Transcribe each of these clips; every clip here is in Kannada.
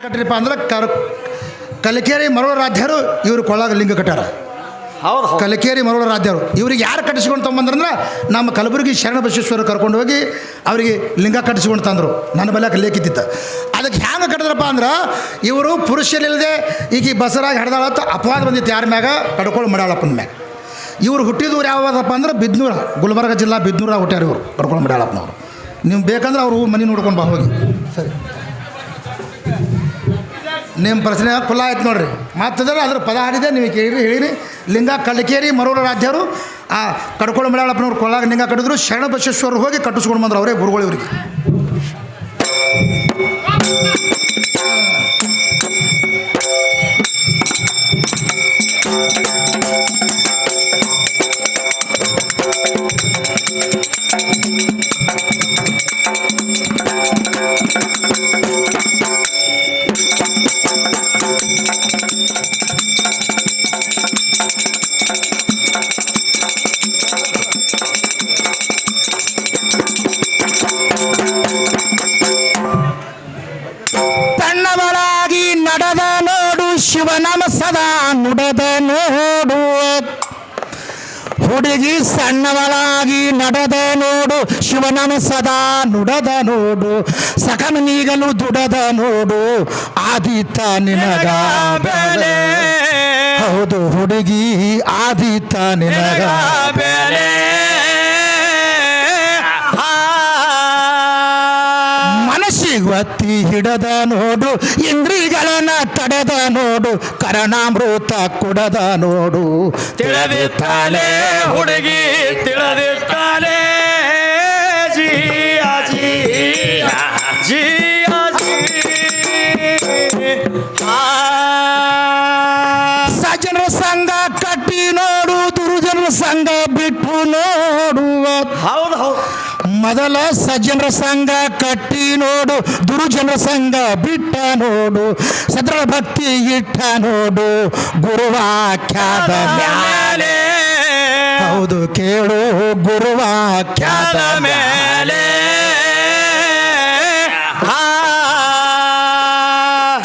ಕಟ್ಟಿರಪ್ಪ ಅಂದ್ರೆ ಕಲಿಕೇರಿ ಮರೋಳ ರಾಜ್ಯರು ಇವರು ಕೊಳ್ಳಾಗ ಲಿಂಗ ಕಟ್ಟಾರ. ಹೌದು ಕಲಿಕೇರಿ ಮರೋಳ ರಾಜ್ಯರು ಇವ್ರಿಗೆ ಯಾರು ಕಟ್ಟಿಸ್ಕೊಂಡು ತೊಗೊಂಬಂದ್ರಂದ್ರೆ ನಮ್ಮ ಕಲಬುರಗಿ ಶರಣ ಬಸವೇಶ್ವರ ಕರ್ಕೊಂಡು ಹೋಗಿ ಅವರಿಗೆ ಲಿಂಗ ಕಟ್ಟಿಸ್ಕೊಂಡು ತಂದರು. ನನ್ನ ಬಲ್ಯಾಕ ಲೇಖಿತ್ತಿತ್ತ. ಅದಕ್ಕೆ ಹ್ಯಾಂಗೆ ಕಟ್ಟಿದ್ರಪ್ಪ ಅಂದ್ರೆ ಇವರು ಪುರುಷರಿಲ್ಲದೆ ಈಗ ಈ ಬಸರಾಗಿ ಹಡ್ದಾಳತ್ತ ಅಪವಾದ ಬಂದಿತ್ತು ಯಾರ ಮ್ಯಾಗ ಕಡ್ಕೊಳ್ಳಿ ಮಡಾಳಪ್ಪನ ಮ್ಯಾಗ. ಇವ್ರು ಹುಟ್ಟಿದವ್ರು ಯಾವದಪ್ಪ ಅಂದ್ರೆ ಬಿದ್ನೂರ, ಗುಲ್ಬರ್ಗ ಜಿಲ್ಲಾ ಬಿದ್ನೂರ ಹುಟ್ಟ್ಯಾರ ಇವರು ಕಡ್ಕೊಳ್ಳಿ ಮಡಾಳಪ್ಪನವರು. ನೀವು ಬೇಕಂದ್ರೆ ಅವರು ಮನೆ ನೋಡ್ಕೊಂಡು ಬಾ ಹೋಗಿ. ಸರಿ, ನಿಮ್ಮ ಪ್ರಶ್ನೆ ಕುಲ್ಲ ಆಯ್ತು ನೋಡ್ರಿ. ಮತ್ತಂದ್ರೆ ಅದ್ರ ಪದ ಹಾಡಿದೆ ನೀವು ಕೇಳಿರಿ ಹೇಳಿರಿ. ಲಿಂಗ ಕಲಿಕೇರಿ ಮರೋಳ ರಾಜ್ಯರು ಆ ಕಡ್ಕೊಳ್ಳಿ ಮಡಾಳಪ್ಪನವ್ರು ಕೊಳ್ಳಾಗ ಲಿಂಗ ಕಟ್ಟಿದ್ರು. ಶರಣ ಬಸವೇಶ್ವರ ಹೋಗಿ ಕಟ್ಟಿಸ್ಕೊಂಡು ಬಂದ್ರು ಅವರೇ ಗುರುಗಳು ಇವರಿಗೆ. ನಡೆದ ನೋಡು ಶಿವನಾಮ ಸದಾ ನುಡದ ನೋಡು. ಹುಡುಗಿ ಸಣ್ಣವಳಾಗಿ ನಡೆದ ನೋಡು ಶಿವನಾಮ ಸದಾ ನುಡದ ನೋಡು. ಸಕನ ನೀಗಲು ದುಡದ ನೋಡು ಆದಿತ ನಿನಗ ಬೆಲೆ. ಹೌದು ಹುಡುಗಿ ಆದಿತ ನಿನಗ ಬೆಲೆ. ಮನಸ್ಸಿಗೊತ್ತಿ ಹಿಡದ ನೋಡು ಇಂದ್ರಿಗಳನ್ನ ತಡೆದ ನೋಡು. ಕರಣಾಮೃತ ಕುಡದ ನೋಡು ತಿಳಿದಿತ್ತಾಳೆ ಹುಡುಗಿ ತಿಳಿದಿತ್ತಾಳೆ. ಜಿಯ ಜಿಯ ಜಿಯ ಸಜ್ಜನರ ಸಂಘ ಕಟ್ಟಿ ನೋಡು ದುರ್ಜನರ ಸಂಘ ಬಿಟ್ಟು ನೋಡುವ. ಹೌದು ಹೌದು. ಮೊದಲ ಸಜ್ಜನರ ಸಂಘ ಕಟ್ಟಿ ನೋಡು ದುರುಜನರ ಸಂಘ ಬಿಟ್ಟ ನೋಡು. ಸದೃಢ ಭಕ್ತಿ ಇಟ್ಟ ನೋಡು ಗುರುವಾಖ್ಯಾದ ಮೇಲೆ. ಹೌದು ಕೇಳು ಗುರುವಾಖ್ಯಾದ ಮೇಲೆ.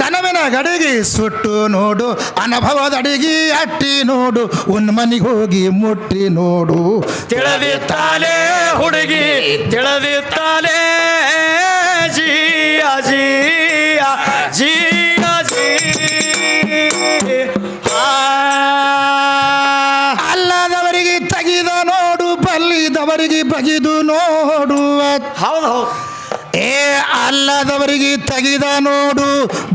ಕನವಿನ ಗಡಿಗೆ ಸುಟ್ಟು ನೋಡು ಅನುಭವದ ಅಡಿಗೆ ಅಟ್ಟಿ ನೋಡು. ಉನ್ಮನಿಗೆ ಹೋಗಿ ಮುಟ್ಟಿ ನೋಡು ತಿಳಿದಿತ್ತಾಳೆ ಹುಡುಗಿ ತಿಳಿದಿತ್ತಾಳೆ. ಜಿಯ ಜಿಯ ಜಿಯ ಜಿ ಅಲ್ಲದವರಿಗೆ ತೆಗೆದ ನೋಡು ಬಲ್ಲಿದವರಿಗೆ ಬಗಿದು ನೋಡುವ. ಹೌದು ಹೌದು. ಏ ಅಲ್ಲದವರಿಗೆ ತೆಗೆದ ನೋಡು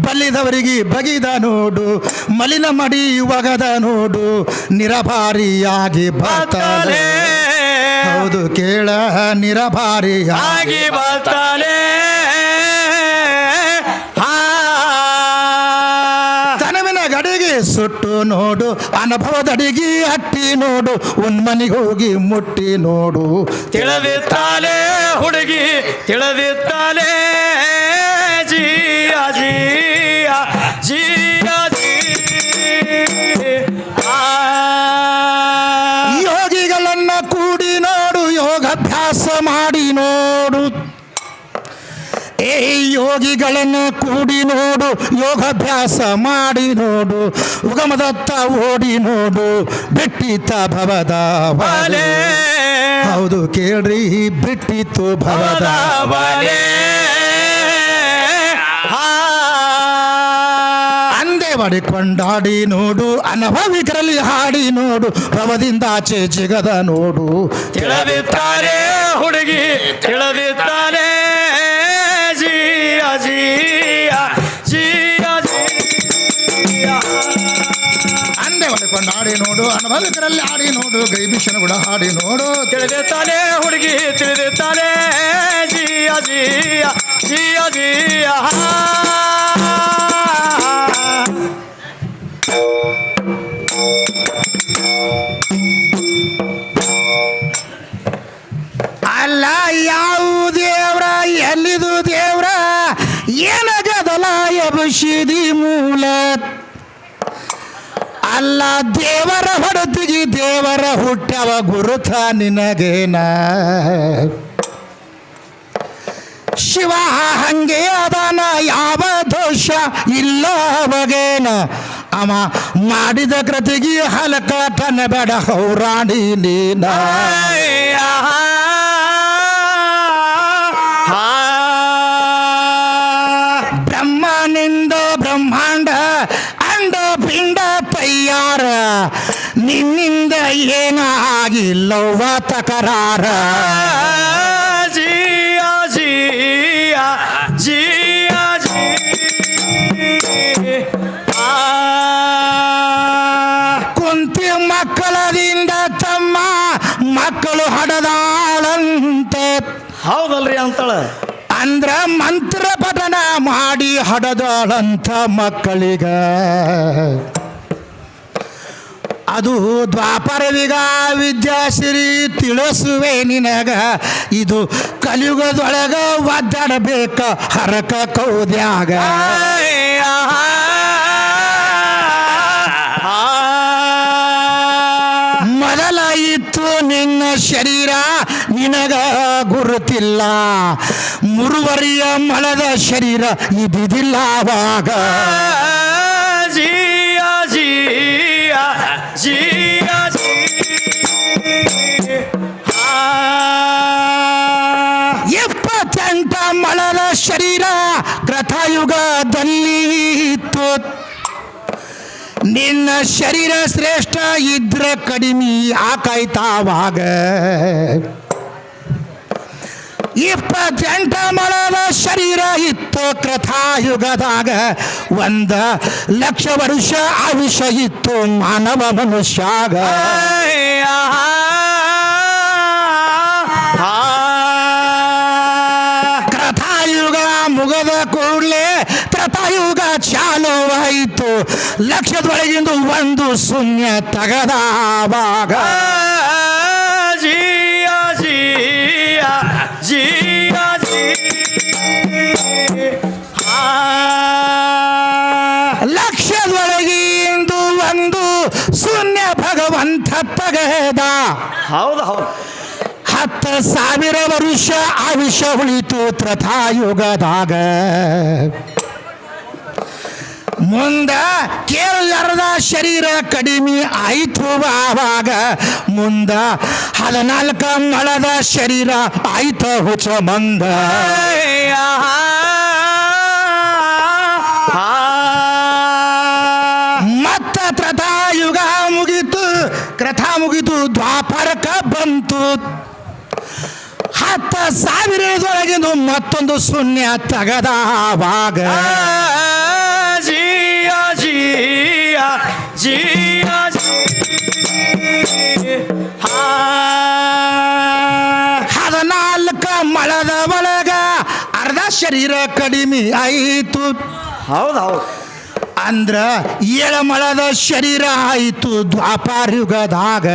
ಬಲ್ಲಿದವರಿಗೆ ಬಗಿದ ನೋಡು. ಮಲಿನ ಮಡಿ ಒಗದ ನೋಡು ನಿರಭಾರಿಯಾಗಿ ಬರ್ತಾಳೆ. ಹೌದು ಕೇಳ ನಿರಭಾರಿಯಾಗಿ ಬರ್ತಾಳೆ. ತನವಿನ ಗಡಿಗೆ ಸುಟ್ಟು ನೋಡು ಅನುಭವದ ಅಡಿಗೆ ಹಟ್ಟಿ ನೋಡು. ಉನ್ಮನಿಗೆ ಹೋಗಿ ಮುಟ್ಟಿ ನೋಡು ತಿಳಿದಿತ್ತಾಳೆ ಹುಡುಗಿ ತಿಳಿದಿತ್ತಾಳೆ. ಜಿಯ ಜಿಯ ಜಿಯ ಜಿ ಯೋಗಿಗಳನ್ನ ಕೂಡಿ ನೋಡು ಯೋಗಾಭ್ಯಾಸ ಮಾಡಿ ನೋಡು. ಏ ಯೋಗಿಗಳನ್ನು ಕೂಡಿ ನೋಡು ಯೋಗಾಭ್ಯಾಸ ಮಾಡಿ ನೋಡು. ಉಗಮದತ್ತ ಓಡಿ ನೋಡು ಬಿಟ್ಟಿತ ಭವದ ಬಾಲೆ. ಹೌದು ಕೇಳ್ರಿ ಬಿಟ್ಟಿತ್ತು ಭವದ ಬಾಲೆ. ಅಂದೆ ಮಾಡಿಕೊಂಡಾಡಿ ನೋಡು ಅನುಭವಿಕರಲ್ಲಿ ಹಾಡಿ ನೋಡು. ಭವದಿಂದಾಚೆ ಜಿಗದ ನೋಡು ತಿಳಿದಿದ್ದಾರೆ ಹುಡುಗಿ ತಿಳಿದಿದ್ದಾರೆ. ಜಿಯ ಜಿಯ ಜಿಯ ಜಿಯ ಅಂದೆ ಮಾಡಿಕೊಂಡಾಡಿ ನೋಡು ಅನುಭವಿಕರಲ್ಲಿ ಹಾಡಿ ನೋಡು. ಗೈಬಿಷನ ಕೂಡ ಹಾಡಿ ನೋಡು ತಿಳಿದಿದ್ದಾಳೆ ಹುಡುಗಿ ತಿಳಿದಿದ್ದಾಳೆ. ಜಿಯ ಜಿಯ ಜಿಯ ಜಿಯ ಅಲ್ಲ ಯಾವ ದೇವ್ರ ಎಲ್ಲಿದು ದೇವ್ರ ಏನಗದಲ ಎಬಸಿದಿ ಮೂಲ. ಅಲ್ಲ ದೇವರ ಹೊಡತಿಗಿ ದೇವರ ಹುಟ್ಟವ ಗುರುತ ನಿನಗೇನ. ಶಿವ ಹಂಗೆ ಅದಾನ ಯಾವ ದೋಷ ಇಲ್ಲ ಬಗೇನ ಅವ ಮಾಡಿದ ಕೃತಿಗೆ ಹಲಕ ಬೇಡ ಹೌರಾಣಿ ನೀನ ಬ್ರಹ್ಮನಿಂದ ಬ್ರಹ್ಮಾಂಡ ಅಂಡ ಪಿಂಡ ತಯ್ಯಾರ ನಿನ್ನಿಂದ ಏನಾಗಿಲ್ಲವ ತಕರಾರ ಜಿಯ ಜಿಯ ಜಿಯ ಜಿ ಕುಂತಿ ಮಕ್ಕಳದಿಂದ ತಮ್ಮ ಮಕ್ಕಳು ಹಡದಾಳಂತೆ ಹೌದಲ್ರಿ ಅಂತಾಳ ಅಂದ್ರ ಮಂತ್ರ ಪಠನ ಮಾಡಿ ಹಡದಾಳಂತ ಮಕ್ಕಳಿಗ ಅದು ದ್ವಾಪರವಿಗ ವಿದ್ಯಾಸಿರಿ ತಿಳಿಸುವೆ ನಿನಗ ಇದು ಕಲಿಯುಗದೊಳಗ ಒದ್ದಾಡಬೇಕ ಹರಕ ಕೌದ್ಯಾಗ ಮೊದಲ ಇತ್ತು ನಿನ್ನ ಶರೀರ ನಿನಗ ಗುರುತಿಲ್ಲ ಮುರುವರಿಯ ಮಳದ ಶರೀರ ಇದಿಲ್ಲ ಆವಾಗ ಜಿಯ ಜಿಯ ಜಿಯ ಜಿ ಎಪ್ಪತ್ತೆಂಟ ಮಳದ ಶರೀರ ಕೃತಯುಗದಲ್ಲಿ ಇತ್ತು ನಿನ್ನ ಶರೀರ ಶ್ರೇಷ್ಠ ಇದ್ರ ಕಡಿಮೆ ಆಕಾಯ್ತಾವಾಗ 28 ಮಳದ ಶರೀರ ಇತ್ತು ಕೃತಾಯುಗದಾಗ 1,00,000 ವರ್ಷ ಆಯುಷ್ಯ ಇತ್ತು ಮಾನವ ಮನುಷ್ಯಾಗ ಕೃತಾಯುಗ ಮುಗದ ಕೂಡಲೇ ತ್ರತಾಯುಗ ಚಾಲುವಾಯಿತು ಲಕ್ಷದೊಳಗಿಂದು 1 ಶೂನ್ಯ ತಗದಾವಾಗ ಜಿಯ ಜಿಯ ಜಿಯ ಜಿ ಲಕ್ಷದೊಳಗಿಂದು 1 ಶೂನ್ಯ ಭಗವಂತ ತಗದ ಹೌದು ಹೌದು 10,000 ವರ್ಷ ಆಯುಷ್ಯ ಉಳಿತು ತ್ರತಾಯುಗದಾಗ ಮುಂದ ಕೇಳಲಾರದ ಶರೀರ ಕಡಿಮೆ ಆಯಿತು ಆವಾಗ ಮುಂದ 14 ಮಳದ ಶರೀರ ಆಯ್ತ ಹುಚ್ಚ ಮಂದ ಮತ್ತ ತ್ರತಾಯುಗ ಮುಗಿತು ಕೃತಾ ಮುಗಿತು ದ್ವಾಪರಕ ಬಂತು 10,000 ಮತ್ತೊಂದು ಶೂನ್ಯ ತಗದಾವಾಗ ಜಿಯ ಜಿಯ ಜಿಯ ಜಿ 14 ಮಳದ ಒಳಗ ಅರ್ಧ ಶರೀರ ಕಡಿಮೆ ಆಯಿತು ಹೌದು ಹೌದು ಅಂದ್ರ 7 ಮಳದ ಶರೀರ ಆಯಿತು ದ್ವಾಪಾರಯುಗದಾಗ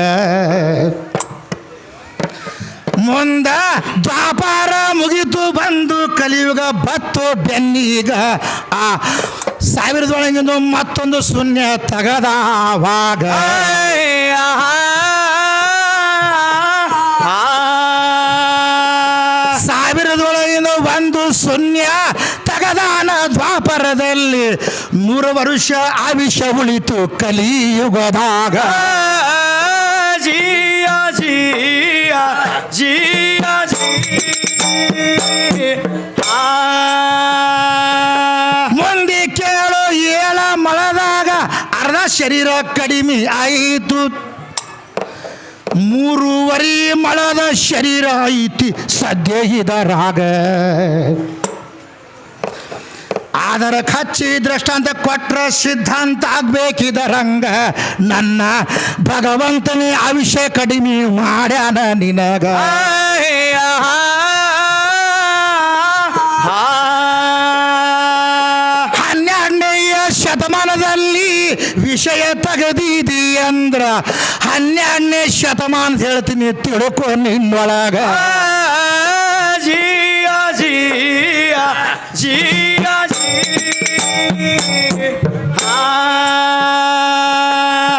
ಮುಂದ ದ್ವಾಪಾರ ಮುಗಿತು ಬಂದು ಕಲಿಯುಗ ಬತ್ತು ಬೆನ್ನೀಗ 1000 ಮತ್ತೊಂದು ಶೂನ್ಯ ತಗದಾವಾಗ 1 ಶೂನ್ಯ ತಗದಾನ ದ್ವಾಪರದಲ್ಲಿ 100 ವರ್ಷ ಆಯುಷ್ಯ ಉಳಿತು ಕಲಿಯುಗದಾಗ ಜಿಯ ಜಿಯ ಜಿಯ ಜಿ ಮುಂದೆ ಕೇಳು 7 ಮಳದಾಗ ಅರ್ಧ ಶರೀರ ಕಡಿಮೆ ಆಯಿತು 3.5 ಮಳದ ಶರೀರ ಐತಿ ಸದ್ಯ ಇದರಾಗ ಆದರ ಕಚ್ಚಿ ದೃಷ್ಟಾಂತ ಕೊಟ್ರ ಸಿದ್ಧಾಂತ ಆಗ್ಬೇಕಿದರಂಗ ನನ್ನ ಭಗವಂತನೇ ಆಯುಷ್ಯ ಕಡಿಮೆ ಮಾಡ್ಯಾನ ನಿನಗ 12ನೇ ಶತಮಾನದಲ್ಲಿ ವಿಷಯ ತೆಗೆದಿದಿ ಅಂದ್ರ 12ನೇ ಶತಮಾನ ಹೇಳ್ತೀನಿ ತಿಳ್ಕೊ ನಿನ್ನೊಳಗ ಜಿಯ ಜಿಯ ಜಿಯ ಜಿ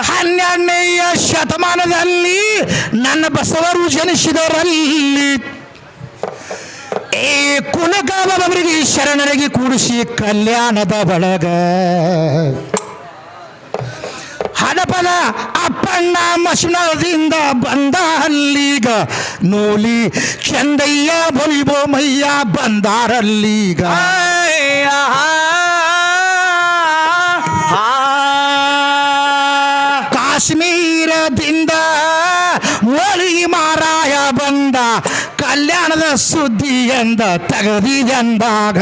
12ನೇ ಶತಮಾನದಲ್ಲಿ ನನ್ನ ಬಸವರು ಜನಿಸಿದರಲ್ಲಿ ಕುಲಗಾವರಿಗೆ ಶರಣರಿಗೆ ಕೂಡಿಸಿ ಕಲ್ಯಾಣದ ಬಳಗ ಹಡಪದ ಅಪ್ಪಣ್ಣ ಮಶನದಿಂದ ಬಂದ ಅಲ್ಲೀಗ ನೂಲಿ ಚಂದಯ್ಯ ಬೊಲಿಬೋಮಯ್ಯ ಬಂದಾರಲ್ಲೀಗ ಕಾಶ್ಮೀರದಿಂದ ಮೋಳಿ ಮಾರಾಯ ಬಂದ ಕಲ್ಯಾಣದ ಸುದ್ದಿಯಂದ ತಗದಿದಂದಾಗ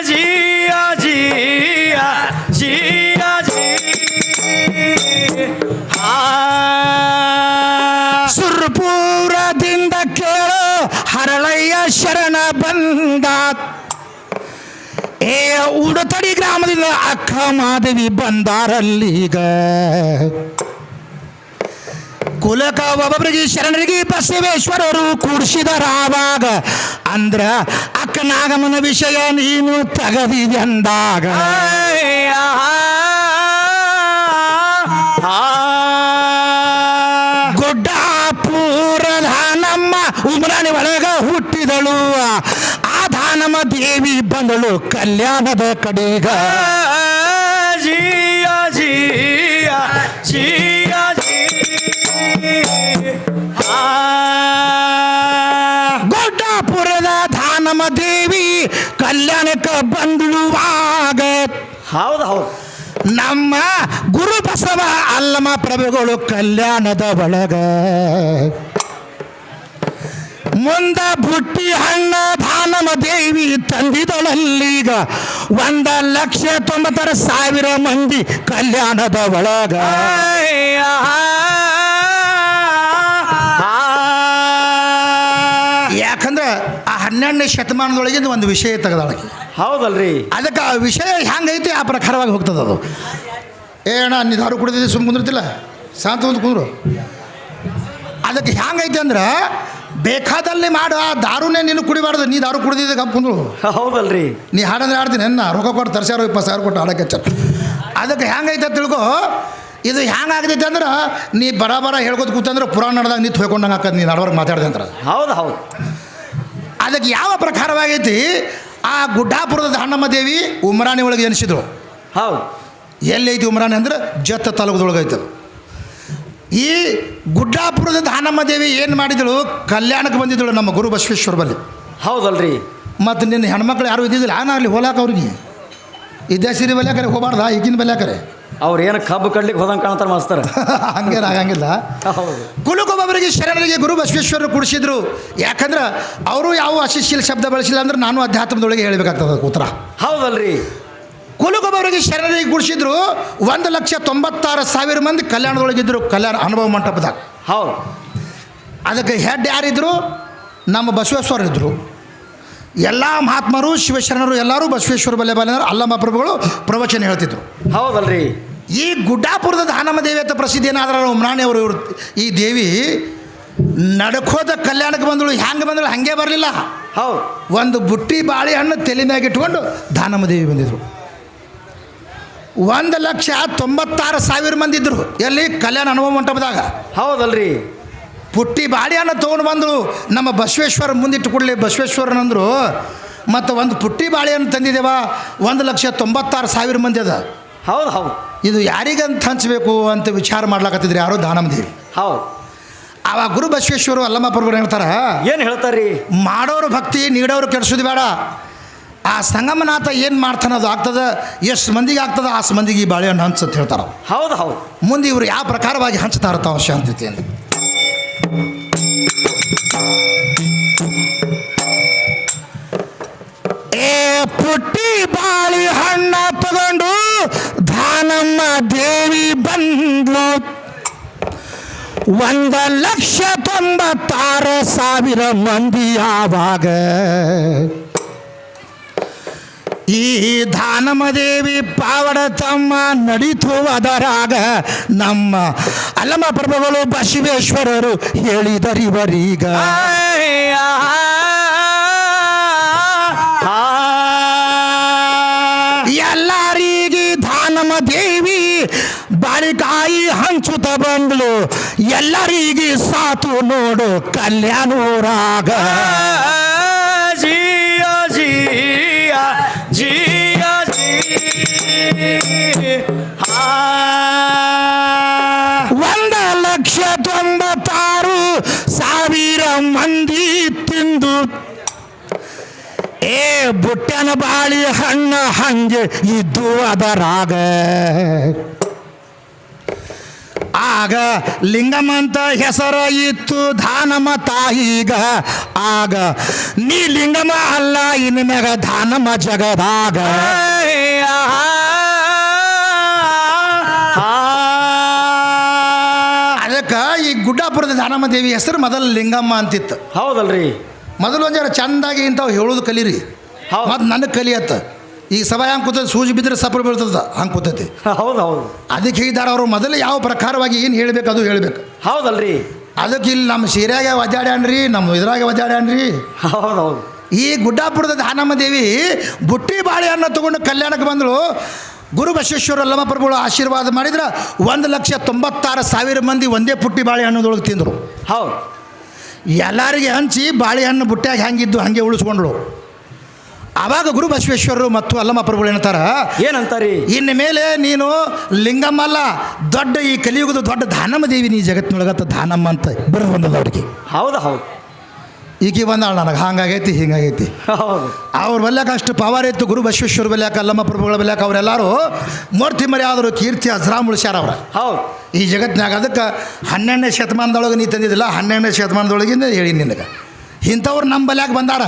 ಜಿಯ ಜಿಯ ಜಿಯ ಜಿ ಸುರ್ಪುರದಿಂದ ಕೇಳೋ ಹರಳಯ್ಯ ಶರಣ ಬಂದ ಏ ಉಡತಡಿ ಗ್ರಾಮದಿಂದ ಅಕ್ಕ ಮಾದೇವಿ ಬಂದಾರಲ್ಲೀಗ ಕುಲಕ ಒಬ್ಬೊಬ್ಬರಿಗೆ ಶರಣರಿಗೆ ಬಸವೇಶ್ವರರು ಕೂಡಿಸಿದರಾವಾಗ ಅಂದ್ರ ಅಕ್ಕನಾಗಮನ ವಿಷಯ ನೀನು ತಗದಿದಂದಾಗ ಗುಡ್ಡಾಪುರದ ನಮ್ಮ ಉಮ್ರಾಣಿ ಒಳಗ ಹುಟ್ಟಿದಳು ಆ ಧಾನಮ್ಮ ದೇವಿ ಬಂದಳು ಕಲ್ಯಾಣದ ಕಡೆಗ ಜಿಯ ಜಿಯ ಜಿಯ ಜಿ ಗುಡ್ಡಾಪುರದ ಧಾನಮ್ಮ ದೇವಿ ಕಲ್ಯಾಣಕ್ಕೆ ಬಂದಳುವಾಗ ಹೌದು ಹೌದು ನಮ್ಮ ಗುರು ಬಸವ ಅಲ್ಲಮ ಪ್ರಭುಗಳು ಕಲ್ಯಾಣದ ಒಳಗ ಮುಂದ ಬುಟ್ಟಿ ಹಣ್ಣ ಧಾನಮ ದೇವಿ ತಂದಿದಳಲ್ಲೀಗ 1,90,000 ಮಂದಿ ಕಲ್ಯಾಣದ ಒಳಗ ಯಾಕಂದ್ರೆ ಆ 12ನೇ ಶತಮಾನದೊಳಗಿಂದ ಒಂದು ವಿಷಯ ತೆಗೆದಾಳಕ್ಕೆ ಹೌದಲ್ರಿ ಅದಕ್ಕೆ ಆ ವಿಷಯ ಹೆಂಗೈತಿ ಆ ಪ್ರಕಾರವಾಗಿ ಹೋಗ್ತದೆ ಅದು ಏಣ ನೀ ದಾರು ಕುಡಿದಿದ್ದು ಸುಮ್ಮ ಕುಂದಿರ್ತಿಲ್ಲ ಶಾಂತ ಒಂದು ಕುಂದ್ರು ಅದಕ್ಕೆ ಹೆಂಗೈತಿ ಅಂದ್ರೆ ಬೇಕಾದಲ್ಲಿ ಮಾಡು ಆ ದಾರುನೇ ನೀನು ಕುಡಿಬಾರ್ದು ನೀ ದಾರು ಕುಡಿದಿದ್ದ ಕಪ್ ಕುಂದ್ರು ಹೌದಲ್ರಿ ನೀ ಹಾಡಂದ್ರೆ ಆಡ್ತೀನಿ ಎನ್ನ ರೊಕ್ಕ ಕೊಟ್ಟು ತರ್ಸ್ಯಾರ 20,000 ಕೊಟ್ಟು ಹಾಡಕ್ಕೆ ಅದಕ್ಕೆ ಹೆಂಗೈತೆ ತಿಳ್ಕೊ ಇದು ಹೆಂಗಾಗ್ತೈತೆ ಅಂದ್ರೆ ನೀ ಬರ ಹೇಳ್ಕೊತ ಕೂತಂದ್ರೆ ಪುರಾಣ ನಡೆದಾಗ ನೀ ತೊಯ್ಕೊಂಡಂಗೆ ಹಾಕದ್ ನೀನು ನಡವರ್ಗೆ ಮಾತಾಡ್ದೆ ಅಂದ್ರೆ ಹೌದು ಹೌದು ಅದಕ್ಕೆ ಯಾವ ಪ್ರಕಾರವಾಗೈತಿ ಆ ಗುಡ್ಡಾಪುರದ ದಾನಮ್ಮ ದೇವಿ ಉಮ್ರಾಣಿ ಒಳಗೆ ಎನಿಸಿದ್ರು ಹೌದು ಎಲ್ಲೈತಿ ಉಮ್ರಾಣಿ ಅಂದ್ರೆ ಜತ್ತ ತಾಲೂಕದೊಳಗೆ ಐತೆ ಈ ಗುಡ್ಡಾಪುರದ ದಾನಮ್ಮ ದೇವಿ ಏನು ಮಾಡಿದಳು ಕಲ್ಯಾಣಕ್ಕೆ ಬಂದಿದ್ದಳು ನಮ್ಮ ಗುರು ಬಸವೇಶ್ವರ ಬಲ್ಲಿ ಹೌದಲ್ರಿ ಮತ್ತು ನಿನ್ನ ಹೆಣ್ಮಕ್ಳು ಯಾರು ಇದ್ದಿದ್ದಿಲ್ಲ ಆಗಲಿ ಹೋಲಾಕ ಅವ್ರಿಗೆ ಇದ್ದೇ ಸೀರೆ ಬಲ್ಯಾಕರೆ ಹೋಗಬಾರ್ದ ಈಗಿನ ಬಲ್ಯಾಕರೆ ಅವ್ರು ಏನು ಕಬ್ಬು ಕಡ್ಲಿಕ್ಕೆ ಹೋದಂಗೆ ಕಾಣ್ತಾರೆ ಮಾಸ್ತರ ಹಂಗೇನು ಆಗಂಗಿಲ್ಲ ಹೌದು ಕುಲಗೊಬ್ಬರಿಗೆ ಶರಣರಿಗೆ ಗುರು ಬಸವೇಶ್ವರರು ಕುಡಿಸಿದ್ರು ಯಾಕಂದ್ರೆ ಅವರು ಯಾವ ಅಶಿಶೀಲ ಶಬ್ದ ಬಳಸಿಲ್ಲ ಅಂದ್ರೆ ನಾನು ಅಧ್ಯಾತ್ಮದೊಳಗೆ ಹೇಳಬೇಕಾಗ್ತದೆ ಉತ್ತರ ಹೌದಲ್ರಿ ಕುಲಗೊಬ್ಬರಿಗೆ ಶರಣರಿಗೆ ಕುಡಿಸಿದ್ರು 1,96,000 ಮಂದಿ ಕಲ್ಯಾಣದೊಳಗಿದ್ರು ಕಲ್ಯಾಣ ಅನುಭವ ಮಂಟಪದಾಗ ಹೌದು ಅದಕ್ಕೆ ಹೆಡ್ ಯಾರಿದ್ರು ನಮ್ಮ ಬಸವೇಶ್ವರ ಇದ್ದರು ಎಲ್ಲ ಮಹಾತ್ಮರು ಶಿವಶರಣರು ಎಲ್ಲರೂ ಬಸವೇಶ್ವರ ಬಲ್ಲೆ ಅಲ್ಲಮ ಪ್ರಭುಗಳು ಪ್ರವಚನ ಹೇಳ್ತಿದ್ರು ಹೌದಲ್ರಿ ಈ ಗುಡ್ಡಾಪುರದ ದಾನಮ್ಮ ದೇವಿ ಅಂತ ಪ್ರಸಿದ್ಧಿ ಏನಾದ್ರೆ ಉಮ್ರಾಣಿ ಅವರು ಈ ದೇವಿ ನಡ್ಕೋದ ಕಲ್ಯಾಣಕ್ಕೆ ಬಂದಳು ಹ್ಯಾಂಗೆ ಬಂದಳು ಹಾಗೆ ಬರಲಿಲ್ಲ ಹೌದು ಒಂದು ಬುಟ್ಟಿ ಬಾಳೆಹಣ್ಣು ತಲೆ ಮ್ಯಾಗ ಇಟ್ಕೊಂಡು ದಾನಮ್ಮ ದೇವಿ ಬಂದಿದ್ರು 1,96,000 ಮಂದಿ ಇದ್ರು ಎಲ್ಲಿ ಕಲ್ಯಾಣ ಅನುಭವ ಮಂಟಪದಾಗ ಹೌದಲ್ರಿ ಪುಟ್ಟಿ ಬಾಳೆಹಣ್ಣು ತೊಗೊಂಡು ಬಂದರು ನಮ್ಮ ಬಸವೇಶ್ವರ ಮುಂದಿಟ್ಟು ಕೊಡಲಿ ಬಸವೇಶ್ವರನಂದರು ಮತ್ತು ಒಂದು ಪುಟ್ಟಿ ಬಾಳೆಹಣ್ಣು ತಂದಿದ್ದೇವ 1,96,000 ಮಂದಿ ಅದ ಹೌದು ಹೌದು ಇದು ಯಾರಿಗಂತ ಹಂಚಬೇಕು ಅಂತ ವಿಚಾರ ಮಾಡ್ಲಾಕತ್ತಿದ್ರು ಯಾರೋ ದಾನಮ್ಮ ದೇವಿ ಹೌದು ಆವಾಗ ಗುರು ಬಸವೇಶ್ವರು ಅಲ್ಲಮ್ಮ ಪ್ರಭುಗಳು ಹೇಳ್ತಾರ ಏನು ಹೇಳ್ತಾರ್ರಿ ಮಾಡೋರು ಭಕ್ತಿ ನೀಡೋರು ಕೆಡಿಸೋದು ಬೇಡ ಆ ಸಂಗಮನಾಥ ಏನು ಮಾಡ್ತಾನೆ ಅದು ಆಗ್ತದೆ ಎಷ್ಟು ಮಂದಿಗೆ ಆಗ್ತದೆ ಆ ಮಂದಿಗೆ ಈ ಬಾಳೆಹಣ್ಣು ಹಂಚತ್ ಹೇಳ್ತಾರ ಹೌದು ಹೌದು ಮುಂದೆ ಇವರು ಯಾವ ಪ್ರಕಾರವಾಗಿ ಹಂಚ್ತಾರ ತಾವ ಶಾಂತಿತೆಯನ್ನು ಪುಟ್ಟಿ ಬಾಳೆಹಣ್ಣ ತಗೊಂಡು ದಾನಮ್ಮ ದೇವಿ ಬಂದ್ಲು 1,96,000 ಮಂದಿ ಆವಾಗ ಈ ದಾನಮ್ಮ ದೇವಿ ಪಾವಡ ತಮ್ಮ ನಡೀತು ಅದರಾಗ ನಮ್ಮ ಅಲ್ಲಮ ಪ್ರಭುಗಳು ಬಸವೇಶ್ವರರು ಹೇಳಿದರಿವರೀಗ ಎಲ್ಲರಿಗೆ ದಾನಮ್ಮ ದೇವಿ ಬಾಳಿಕಾಯಿ ಹಂಚುತ್ತ ಬಂದ್ಲು ಎಲ್ಲರಿಗೆ ಸಾತು ನೋಡು ಕಲ್ಯಾಣೂರಾಗ ಹಾ 1,96,000 ಮಂದಿ ತಿಂದು ಬುಟ್ಟನ ಬಾಳಿ ಹಣ್ಣ ಹಂಗೆ ಇದ್ದು ಅದರಾಗ ಆಗ ಲಿಂಗಮಂತ ಹೆಸರ ಇತ್ತು ದಾನಮ್ಮ ತಾಯಿಗ ಆಗ ನೀ ಲಿಂಗಮ ಅಲ್ಲ ಇನ್ನು ಮ್ಯಾಗ ದಾನಮ್ಮ ಜಗದಾಗ ಅದಕ್ಕೆ ಈ ಗುಡ್ಡಾಪುರದ ದಾನಮ್ಮ ದೇವಿ ಹೆಸರು ಮೊದಲು ಲಿಂಗಮ್ಮ ಅಂತಿತ್ತು. ಹೌದಲ್ರಿ. ಮೊದಲು ಒಂದು ಜರ ಚಂದಾಗಿ ಇಂಥವು ಹೇಳೋದು ಕಲೀರಿ. ಮತ್ತು ನನಗೆ ಕಲಿಯತ್ತ. ಈಗ ಸಭಾ ಹಂಗೆ ಕೂತೈತಿ, ಸೂಜಿ ಬಿದ್ದರೆ ಸಪ್ರ ಬೀಳ್ತದ ಹಂಗೆ ಕೂತೈತಿ. ಹೌದು ಹೌದು. ಅದಕ್ಕೆ ಹೇಳಿದಾರೆ ಅವರು ಮೊದಲು ಯಾವ ಪ್ರಕಾರವಾಗಿ ಏನು ಹೇಳಬೇಕು ಅದು ಹೇಳಬೇಕು. ಹೌದಲ್ರಿ. ಅದಕ್ಕೆ ಇಲ್ಲಿ ನಮ್ಮ ಸೀರೆಯಾಗ ಒದ್ದಾಡ್ಯಾನ್ರಿ, ನಮ್ಮ ಇದ್ರಾಗ ಒದ್ದಾಡ್ಯಾನ್ರಿ. ಹೌದು ಹೌದು. ಈ ಗುಡ್ಡಾಪುರದ ದಾನಮ್ಮ ದೇವಿ ಬುಟ್ಟಿ ಬಾಳೆಹಣ್ಣು ತಗೊಂಡು ಕಲ್ಯಾಣಕ್ಕೆ ಬಂದರು. ಗುರು ಬಸವೇಶ್ವರ ಅಲ್ಲಮಪ್ರಭುಗಳು ಆಶೀರ್ವಾದ ಮಾಡಿದ್ರೆ 1,96,000 ಮಂದಿ ಒಂದೇ ಪುಟ್ಟಿ ಬಾಳೆಹಣ್ಣದೊಳಗೆ ತಿಂದರು. ಹೌದು. ಎಲ್ಲರಿಗೆ ಹಂಚಿ ಬಾಳೆಹಣ್ಣು ಬುಟ್ಟ್ಯಾಗ ಹೆಂಗಿದ್ದು ಹಾಗೆ ಉಳಿಸ್ಕೊಂಡ್ರು. ಆವಾಗ ಗುರು ಬಸವೇಶ್ವರರು ಮತ್ತು ಅಲ್ಲಮಪ್ರಭುಗಳು ಏನಂತಾರಿ? ಇನ್ನು ಮೇಲೆ ನೀನು ಲಿಂಗಮ್ಮಲ್ಲ, ದೊಡ್ಡ ಈ ಕಲಿಯುಗದ ದೊಡ್ಡ ದಾನಮ್ಮ ದೇವಿ ನೀ ಜಗತ್ತಿನೊಳಗತ್ತ ದಾನಮ್ಮ ಅಂತ ಬರೋದು ಬಂದದ ಅವ್ರಿಗೆ. ಹೌದು ಹೌದು. ಈಕೆ ಬಂದಾಳ ನನಗೆ ಹಂಗಾಗೈತಿ ಹಿಂಗಾಗೈತಿ. ಹೌದು. ಅವ್ರ ಬಲ್ಯಾಕ ಅಷ್ಟು ಪವರ್ ಇತ್ತು. ಗುರು ಬಸವೇಶ್ವರ ಬಲ್ಯಾಕ ಅಲ್ಲಮಪ್ರಭುಗಳ ಬಲ್ಯಾಕ ಅವರೆಲ್ಲರೂ ಮೂರ್ತಿ ಮರಿ ಆದರು, ಕೀರ್ತಿ ಅಜ್ರಾಮ್ ಉಳಿಸ್ಯಾರ ಅವ್ರ. ಹೌದು. ಈ ಜಗತ್ತಿನಾಗ ಅದಕ್ಕೆ 12ನೇ ಶತಮಾನದೊಳಗೆ ನೀ ತಂದಿದ್ದಿಲ್ಲ, 12ನೇ ಶತಮಾನದೊಳಗಿಂದ ಹೇಳಿ ನಿನಗೆ ಇಂಥವ್ರು ನಮ್ಮ ಬಲ್ಯಾಕ ಬಂದಾರ.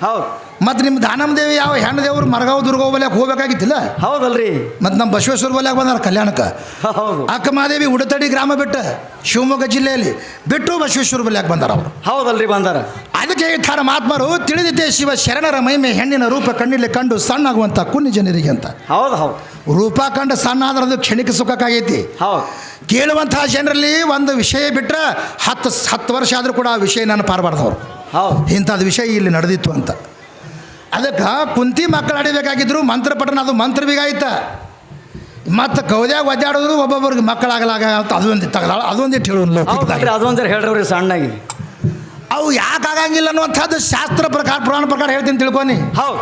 ಹೌದು. ಮತ್ತು ನಿಮ್ಮ ದಾನಮ್ಮ ದೇವಿ ಯಾವ ಹೆಣ್ಣು ದೇವ್ರು ಮರಗಾವ್ ದುರ್ಗಾವ್ ಬಲ್ಯಾಕ ಹೋಗ್ಬೇಕಾಗಿತ್ತಿಲ್ಲ. ಹೌದಲ್ರಿ. ಮತ್ತು ನಮ್ಮ ಬಸವೇಶ್ವರ ಬಲ್ಯಾಕ ಬಂದಾರ ಕಲ್ಯಾಣಕ್ಕೆ. ಹೌದು. ಅಕ್ಕಮಹಾದೇವಿ ಉಡತಡಿ ಗ್ರಾಮ ಬಿಟ್ಟು ಶಿವಮೊಗ್ಗ ಜಿಲ್ಲೆಯಲ್ಲಿ ಬಿಟ್ಟು ಬಸವೇಶ್ವರ ಬಲ್ಯಾಕ ಬಂದಾರ ಅವರು. ಹೌದಲ್ರಿ, ಬಂದಾರ. ಅದಕ್ಕೆ ಹೇಳ್ತಾರೆ ಮಹಾತ್ಮರು, ತಿಳಿದಿದ್ದೆ ಶಿವ ಶರಣರ ಮಹಿಮೆ ಹೆಣ್ಣಿನ ರೂಪ ಕಣ್ಣಿಲೆ ಕಂಡು ಸಣ್ಣಾಗುವಂಥ ಕುನ್ನಿ ಜನರಿಗೆ ಅಂತ. ಹೌದು ಹೌದು. ರೂಪ ಕಂಡು ಸಣ್ಣ ಆದ್ರೆ ಅದು ಕ್ಷಣಿಕ ಸುಖಕ್ಕಾಗೈತಿ. ಹೌದು. ಕೇಳುವಂತಹ ಜನರಲ್ಲಿ ಒಂದು ವಿಷಯ ಬಿಟ್ಟರೆ 10 ವರ್ಷ ಆದರೂ ಕೂಡ ಆ ವಿಷಯ ನಾನು ಪಾರಬಾರ್ದವ್ರು. ಹೌದು. ಇಂಥದ್ದು ವಿಷಯ ಇಲ್ಲಿ ನಡೆದಿತ್ತು ಅಂತ. ಅದಕ್ಕೆ ಕುಂತಿ ಮಕ್ಕಳು ಆಡಿಬೇಕಾಗಿದ್ರು ಮಂತ್ರ ಪಠಣ, ಅದು ಮಂತ್ರ ಬೀಗಾಯ್ತ. ಮತ್ತು ಕೌದ್ಯಾಗ ಒದ್ದಾಡೋದು ಒಬ್ಬೊಬ್ಬರಿಗೆ ಮಕ್ಕಳಾಗಲಾಗ ಅಂತ ಅದೊಂದು ತಗಲಾಳ ಅದೊಂದಿಟ್ಟು ಹೇಳೋಲ್ಲ. ಅದೊಂದು ಹೇಳ್ರಿ ಸಣ್ಣಾಗಿ. ಅವು ಯಾಕೆ ಆಗಂಗಿಲ್ಲ ಅನ್ನುವಂಥದ್ದು ಶಾಸ್ತ್ರ ಪ್ರಕಾರ ಪುರಾಣ ಪ್ರಕಾರ ಹೇಳ್ತೀನಿ ತಿಳ್ಕೊನಿ. ಹೌದು.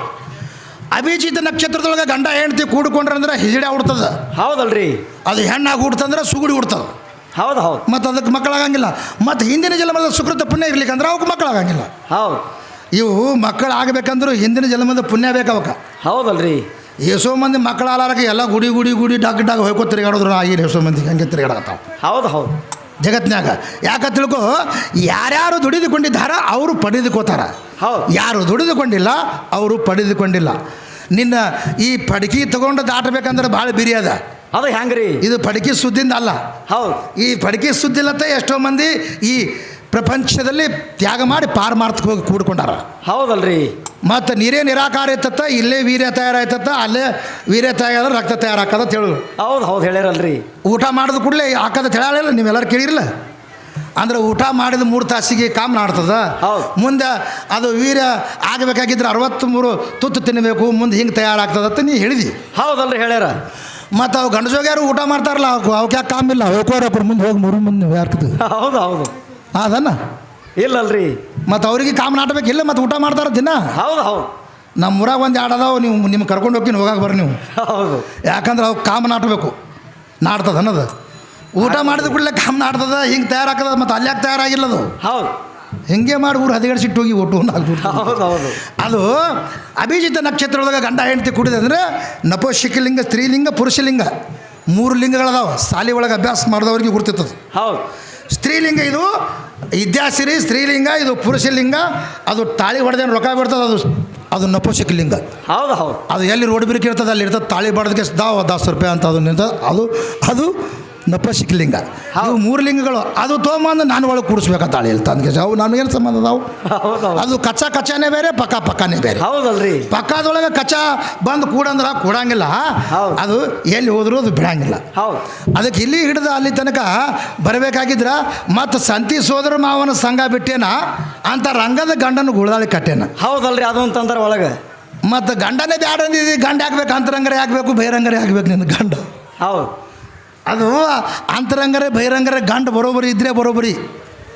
ಅಭಿಜಿತ ನಕ್ಷತ್ರದೊಳಗೆ ಗಂಡ ಹೆಂಡತಿ ಕೂಡ್ಕೊಂಡ್ರಂದ್ರೆ ಹಿಜಡೆ ಹುಡ್ತದ. ಹೌದಲ್ರಿ. ಅದು ಹೆಣ್ಣಾಗಿ ಹುಡ್ತಂದ್ರೆ ಸುಗುಡಿ ಹುಡ್ತದ. ಹೌದು ಹೌದು. ಮತ್ತು ಅದಕ್ಕೆ ಮಕ್ಕಳಾಗಂಗಿಲ್ಲ. ಮತ್ತು ಹಿಂದಿನ ಜನ್ಮದ ಸುಕೃತ ಪುಣ್ಯ ಇರ್ಲಿಕ್ಕಂದ್ರೆ ಅವಕ್ಕೆ ಮಕ್ಕಳಾಗಂಗಿಲ್ಲ. ಹೌದು. ಇವು ಮಕ್ಕಳಾಗಬೇಕಂದ್ರೂ ಹಿಂದಿನ ಜನ್ಮದ ಪುಣ್ಯ ಬೇಕು ಅವಕ್ಕೆ. ಹೌದಲ್ರಿ. ಎಷ್ಟೋ ಮಂದಿ ಮಕ್ಕಳಾಲಾರಕ್ಕೆ ಎಲ್ಲ ಗುಡಿ ಗುಡಿ ಗುಡಿ ಡಾಕ್ ಡಾಕ್ ಹೋಯ್ಕೋ ತಿರುಗಾಡೋದ್ರು ಆಗಿಲ್ಲ. ಎಷ್ಟೋ ಮಂದಿ ಹಂಗೆ ತಿರುಗಾಡತ್ತಾವ. ಹೌದು ಹೌದು. ಜಗತ್ತಿನಾಗ ಯಾಕ ತಿಳ್ಕೊ, ಯಾರ್ಯಾರು ದುಡಿದುಕೊಂಡಿದ್ದಾರ ಅವರು ಪಡೆದುಕೋತಾರ. ಹೌದು. ಯಾರು ದುಡಿದುಕೊಂಡಿಲ್ಲ ಅವರು ಪಡೆದುಕೊಂಡಿಲ್ಲ. ನಿನ್ನ ಈ ಪಡಕಿ ತಗೊಂಡು ದಾಟಬೇಕಂದ್ರೆ ಭಾಳ ಬಿರಿ ಅದ. ಅದು ಹೆಂಗ್ರಿ? ಇದು ಪಡಕಿ ಸುದ್ದಿಂದ ಅಲ್ಲ. ಹೌದು. ಈ ಪಡಕಿ ಸುದ್ದಿಲ್ಲತ್ತ ಎಷ್ಟೋ ಮಂದಿ ಈ ಪ್ರಪಂಚದಲ್ಲಿ ತ್ಯಾಗ ಮಾಡಿ ಪಾರಮಾರ್ಥಕ್ಕೆ ಹೋಗಿ ಕೂಡ್ಕೊಂಡಾರ. ಹೌದಲ್ರಿ. ಮತ್ತು ನೀರೇ ನಿರಾಕಾರ ಇರ್ತತ್ತ, ಇಲ್ಲೇ ವೀರ್ಯ ತಯಾರಾಯ್ತತ್ತ, ಅಲ್ಲೇ ವೀರ್ಯ ತಯಾರ ರಕ್ತ ತಯಾರಾಕದ ಹೇಳು. ಹೌದು ಹೌದು, ಹೇಳ್ಯಾರಲ್ರಿ. ಊಟ ಮಾಡಿದ ಕೂಡಲೇ ಹಾಕದ ಹೇಳಲಿಲ್ಲ, ನೀವೆಲ್ಲರೂ ಕೇಳಿರಲ್ಲ. ಅಂದ್ರೆ ಊಟ ಮಾಡಿದ 3 ತಾಸಿಗೆ ಕಾಮನ ಆಡ್ತದ. ಮುಂದೆ ಅದು ವೀರ್ಯ ಆಗಬೇಕಾಗಿದ್ರೆ 63 ತುತ್ತು ತಿನ್ನಬೇಕು, ಮುಂದೆ ಹಿಂಗೆ ತಯಾರಾಗ್ತದತ್ತ ನೀ ಹೇಳಿದಿ. ಹೌದಲ್ರಿ, ಹೇಳ್ಯಾರ. ಮತ್ತು ಅವು ಗಂಡು ಜೋಗ್ಯಾರು ಊಟ ಮಾಡ್ತಾರಲ್ಲ, ಅವಕ್ಕೆ ಯಾಕೆ ಕಾಮಿಲ್ಲ, ಹೋಗೋರಪ್ಪ ಮುಂದೆ ಹೋಗಿ 3 ಮಂದಿ ಯಾರ್ಕದು. ಹೌದು ಹೌದು. ಅದನ್ನ ಇಲ್ಲಲ್ರಿ. ಮತ್ತು ಅವ್ರಿಗೆ ಕಾಮನ ಆಟಬೇಕಿಲ್ಲ, ಮತ್ತು ಊಟ ಮಾಡ್ತಾರ ದಿನ. ಹೌದು ಹೌದು. ನಮ್ಮ ಊರಾಗ ಒಂದು ಆಡೋದಾವು, ನೀವು ನಿಮ್ಗೆ ಕರ್ಕೊಂಡು ಹೋಗಿ ಹೋಗಾಕ ಬರ್ರಿ ನೀವು. ಹೌದು. ಯಾಕಂದ್ರೆ ಅವು ಕಾಮನ ಆಟಬೇಕು, ನಾಡ್ತದ ಅನ್ನೋದು. ಊಟ ಮಾಡಿದ ಕೂಡಲೇ ಕಾಮನ ಆಡ್ತದ, ಹಿಂಗೆ ತಯಾರಾಗ್ತದ. ಮತ್ತು ಅಲ್ಲಿ ಯಾಕೆ ತಯಾರಾಗಿಲ್ಲದು. ಹೌದು. ಹಿಂಗೆ ಮಾಡಿ ಊರು ಹದಿಗಡಿಸಿಟ್ಟು ಹೋಗಿ ಒಟ್ಟು ಹೌದು ಹೌದು. ಅದು ಅಭಿಜಿತ ನಕ್ಷತ್ರದೊಳಗೆ ಗಂಡ ಹೆಂಡತಿ ಕುಡಿದೆ ಅಂದರೆ ನಪೋಶಿಕಲಿಂಗ, ಸ್ತ್ರೀಲಿಂಗ, ಪುರುಷಲಿಂಗ 3 ಲಿಂಗಗಳದಾವ. ಶಾಲೆ ಒಳಗೆ ಅಭ್ಯಾಸ ಮಾಡಿದವ್ರಿಗೆ ಗುರ್ತಿರ್ತದೆ. ಹೌದು. ಸ್ತ್ರೀಲಿಂಗ ಇದು ವಿದ್ಯಾಸಿರಿ, ಸ್ತ್ರೀಲಿಂಗ ಇದು ಪುರುಷಲಿಂಗ. ಅದು ತಾಳಿ ಹೊಡೆದೇನು ರೊಕ್ಕ ಬಿಡ್ತದೆ, ಅದು ನಪೋಶಿಕಲಿಂಗ. ಹೌದು ಹೌದು. ಅದು ಎಲ್ಲಿ ರೋಡ್ ಬಿರುಕು ಇರ್ತದೆ ಅಲ್ಲಿ ಇರ್ತದೆ. ತಾಳಿ ಬಡ್ದಕ್ಕೆ 10 ರೂಪಾಯಿ ಅಂತ ಅದು ನಿಂತ ಅದು ನಪೋಶಿಕಲಿಂಗ. ಅವು 3 ಲಿಂಗಗಳು. ಅದು ತೊಗೊಂಬಂದು ನಾನು ಒಳಗೆ ಕೂಡಿಸ್ಬೇಕಾ ತಾಳಿ ಹೇಳ್ತಾ ಅಂದ್ಕೆ ಅವು ನಮಗೇನು ಸಂಬಂಧ ಅದಾವು. ಅದು ಕಚ್ಚಾನೇ ಬೇರೆ, ಪಕ್ಕಾನೇ ಬೇರೆ. ಹೌದಲ್ರಿ. ಪಕ್ಕದೊಳಗೆ ಕಚ್ಚಾ ಬಂದು ಕೂಡಂದ್ರೆ ಕೂಡಂಗಿಲ್ಲ. ಅದು ಎಲ್ಲಿ ಹೋದ್ರೂ ಅದು ಬಿಡಂಗಿಲ್ಲ. ಹೌದು. ಅದಕ್ಕೆ ಇಲ್ಲಿ ಹಿಡಿದು ಅಲ್ಲಿ ತನಕ ಬರಬೇಕಾಗಿದ್ರ ಮತ್ತು ಸಂತಿ ಸೋದರ ಮಾವನ ಸಂಘ ಬಿಟ್ಟೇನ ಅಂತ ರಂಗದ ಗಂಡನ ಗುಳದಾಳಿ ಕಟ್ಟೇನ. ಹೌದಲ್ರಿ. ಅದು ಅಂತಂದ್ರೆ ಒಳಗೆ ಮತ್ತು ಗಂಡನೇ ಬ್ಯಾಡ ಅಂದಿದ್ದು. ಗಂಡ ಹಾಕ್ಬೇಕು, ಅಂತರಂಗರೇ ಹಾಕ್ಬೇಕು, ಬಹಿರಂಗರೇ ಹಾಕ್ಬೇಕು ನಿನ್ನ ಗಂಡ. ಹೌದು. ಅದು ಅಂತರಂಗರೇ ಬಹಿರಂಗರೇ ಗಂಡ ಬರೋಬರಿ ಇದ್ರೆ ಬರೋಬರಿ.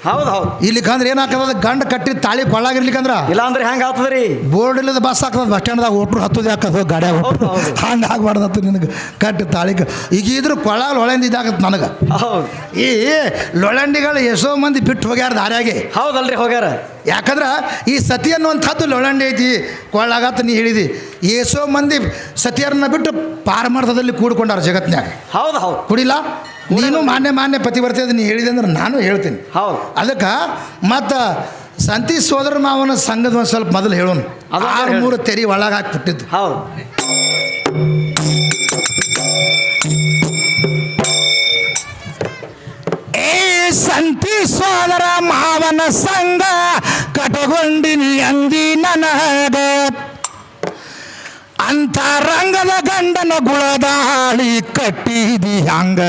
ಹೌದು ಹೌದು. ಇಲ್ಲಿಕಂದ್ರೆ ಏನಾಗ್ತದ ಗಂಡ ಕಟ್ಟಿ ತಾಳಿ ಕೊಳ್ಳಾಗಿರ್ಲಿಕ್ಕಂದ್ರ ಇಲ್ಲ ಅಂದ್ರೆ ಹೆಂಗೆ ಆಗ್ತದ್ರಿ? ಬೋರ್ಡ್ ಇಲ್ಲದ ಬಸ್ ಹಾಕದ ಬಸ್ ಸ್ಟ್ಯಾಂಡ್ದಾಗ ಒಟ್ರು ಹತ್ತೋದು ಹಾಕದು ಗಾಡ್ಯಾಗ ಹೌದು, ಹೌದು. ಹಂಗೆ ಆಗ್ಬಾರ್ದತ್ತು ನಿನಗೆ ಕಟ್ಟಿ ತಾಳಿ ಈಗ ಇದ್ರ ಕೊಳ್ಳಾಗ ಲೊಳೆಂದ ಇದಾಗತ್ತೆ ನನಗೆ. ಹೌದು. ಈ ಲೊಳಂಡಿಗಳು ಎಷ್ಟೋ ಮಂದಿ ಬಿಟ್ಟು ಹೋಗ್ಯಾರ ದಾರ್ಯಾಗೆ. ಹೌದಲ್ರಿ ಹೋಗ್ಯಾರ. ಯಾಕಂದ್ರೆ ಈ ಸತಿ ಅನ್ನುವಂಥದ್ದು ಲೊಳಂಡಿ ಐತಿ ಕೊಳ್ಳಾಗತ್ತ ನೀ ಹೇಳಿದಿ. ಎಷ್ಟೋ ಮಂದಿ ಸತಿಯರನ್ನ ಬಿಟ್ಟು ಪಾರಮಾರ್ಥದಲ್ಲಿ ಕೂಡ್ಕೊಂಡಾರ ಜಗತ್ನ್ಯಾಗ. ಹೌದು ಹೌದು. ಕುಡಿಲ್ಲ ನೀನು ಮಾನ್ಯ ಪತಿವರ್ತೆ ನೀ ಹೇಳಿದೆ ಅಂದ್ರೆ ನಾನು ಹೇಳ್ತೀನಿ. ಹೌದು. ಅದಕ್ಕೆ ಮತ್ತು ಸಂತಿ ಸೋದರ ಮಾವನ ಸಂಘದ ಒಂದು ಸ್ವಲ್ಪ ಮೊದಲು ಹೇಳೋನು. ಅದು 6 ತೆರಿ ಒಳಗೆ ಹಾಕಿಬಿಟ್ಟಿದ್ದು. ಹೌದು. ಸಂತಿ ಸೋದರ ಮಾವನ ಸಂಘ ಕಟಗೊಂಡಿನಿ ಅಂದಿ ನನಗ ಅಂತ ರಂಗದ ಗಂಡನ ಗುಳದಾಳಿ ಕಟ್ಟಿದಿ ಹಂಗ